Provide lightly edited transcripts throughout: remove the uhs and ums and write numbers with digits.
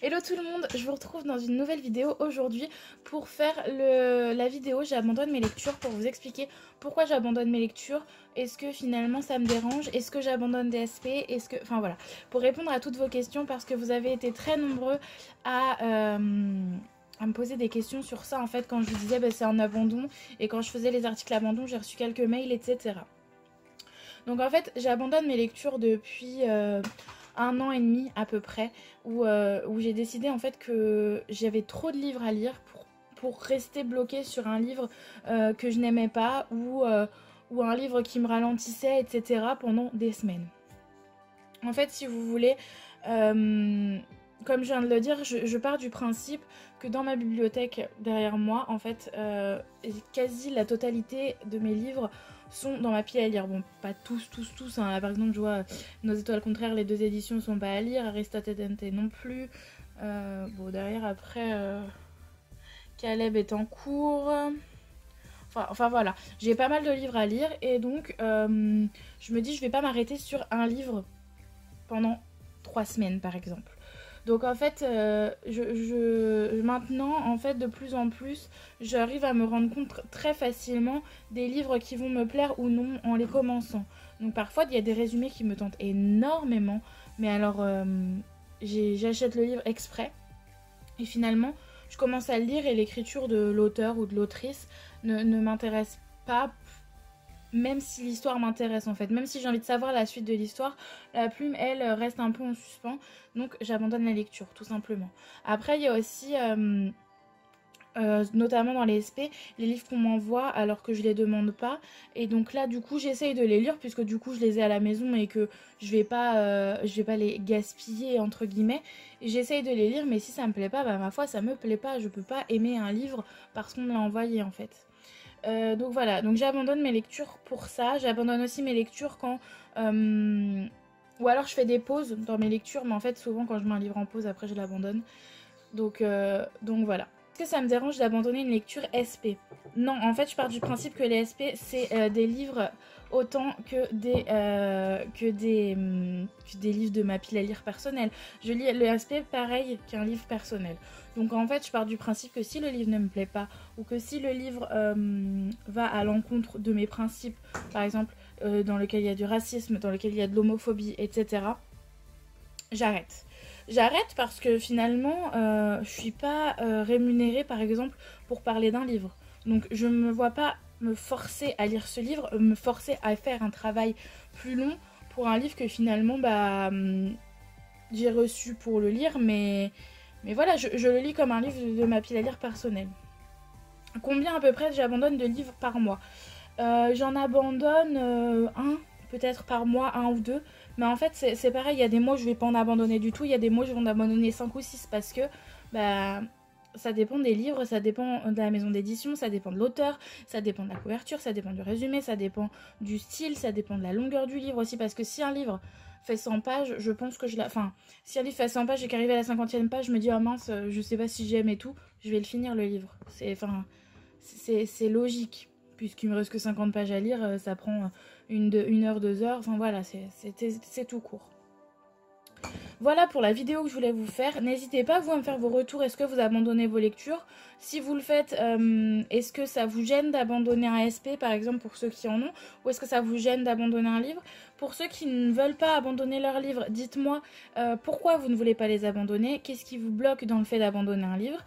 Hello tout le monde, je vous retrouve dans une nouvelle vidéo aujourd'hui pour faire la vidéo j'abandonne mes lectures, pour vous expliquer pourquoi j'abandonne mes lectures, est-ce que finalement ça me dérange, est-ce que j'abandonne des SP, enfin voilà, pour répondre à toutes vos questions parce que vous avez été très nombreux à me poser des questions sur ça en fait quand je vous disais c'est un abandon, et quand je faisais les articles abandon j'ai reçu quelques mails etc. Donc en fait j'abandonne mes lectures depuis 1 an et demi à peu près, où j'ai décidé en fait que j'avais trop de livres à lire pour rester bloquée sur un livre que je n'aimais pas, ou un livre qui me ralentissait etc. pendant des semaines. En fait si vous voulez, comme je viens de le dire, je pars du principe que dans ma bibliothèque derrière moi, en fait, quasi la totalité de mes livres sont dans ma pile à lire. Bon, pas tous, hein. Là, par exemple, je vois Nos étoiles contraires, les 2 éditions sont pas à lire, Aristote et Dante non plus. Bon, derrière, après, Caleb est en cours. Enfin voilà, j'ai pas mal de livres à lire, et donc je me dis je vais pas m'arrêter sur un livre pendant 3 semaines par exemple. Donc en fait, maintenant, en fait, de plus en plus, j'arrive à me rendre compte très facilement des livres qui vont me plaire ou non en les commençant. Donc parfois, il y a des résumés qui me tentent énormément, mais alors j'achète le livre exprès, et finalement, je commence à le lire et l'écriture de l'auteur ou de l'autrice ne m'intéresse pas. Même si l'histoire m'intéresse en fait, même si j'ai envie de savoir la suite de l'histoire, la plume elle reste un peu en suspens, donc j'abandonne la lecture tout simplement. Après il y a aussi, notamment dans les SP, les livres qu'on m'envoie alors que je les demande pas, et donc là du coup j'essaye de les lire puisque du coup je les ai à la maison et que je vais pas les gaspiller entre guillemets, j'essaye de les lire, mais si ça me plaît pas, ma foi ça me plaît pas, je peux pas aimer un livre parce qu'on me l'a envoyé en fait. Donc voilà, donc j'abandonne mes lectures pour ça. J'abandonne aussi mes lectures quand... ou alors je fais des pauses dans mes lectures, mais en fait souvent quand je mets un livre en pause, après je l'abandonne. Donc voilà. Est-ce que ça me dérange d'abandonner une lecture SP? Non, en fait je pars du principe que les SP c'est des livres autant que des livres de ma pile à lire personnelle. Je lis le SP pareil qu'un livre personnel. Donc en fait je pars du principe que si le livre ne me plaît pas, ou que si le livre va à l'encontre de mes principes, par exemple dans lequel il y a du racisme, dans lequel il y a de l'homophobie, etc., j'arrête. J'arrête parce que finalement je suis pas rémunérée par exemple pour parler d'un livre. Donc je ne me vois pas me forcer à lire ce livre, me forcer à faire un travail plus long pour un livre que finalement j'ai reçu pour le lire, mais voilà, je le lis comme un livre de ma pile à lire personnelle. Combien à peu près j'abandonne de livres par mois? J'en abandonne un, peut-être par mois, 1 ou 2. Mais en fait, c'est pareil, il y a des mois où je vais pas en abandonner du tout. Il y a des mois où je vais en abandonner 5 ou 6 parce que ça dépend des livres, ça dépend de la maison d'édition, ça dépend de l'auteur, ça dépend de la couverture, ça dépend du résumé, ça dépend du style, ça dépend de la longueur du livre aussi. Parce que si un livre fait 100 pages, je pense que Enfin, si un livre fait 100 pages et qu'arrivé à la 50e page, je me dis oh mince, je sais pas si j'aime et tout, je vais le finir le livre. C'est logique. Puisqu'il me reste que 50 pages à lire, ça prend 1 heure, 2 heures, enfin voilà, c'est tout court. Voilà pour la vidéo que je voulais vous faire. N'hésitez pas vous à me faire vos retours, est-ce que vous abandonnez vos lectures? Si vous le faites, est-ce que ça vous gêne d'abandonner un SP par exemple pour ceux qui en ont? Ou est-ce que ça vous gêne d'abandonner un livre? Pour ceux qui ne veulent pas abandonner leur livre, dites-moi pourquoi vous ne voulez pas les abandonner? Qu'est-ce qui vous bloque dans le fait d'abandonner un livre?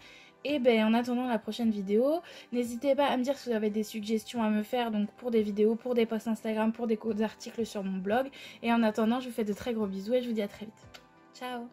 Et en attendant la prochaine vidéo, n'hésitez pas à me dire si vous avez des suggestions à me faire, donc pour des vidéos, pour des posts Instagram, pour des articles sur mon blog. Et en attendant, je vous fais de très gros bisous et je vous dis à très vite. Ciao!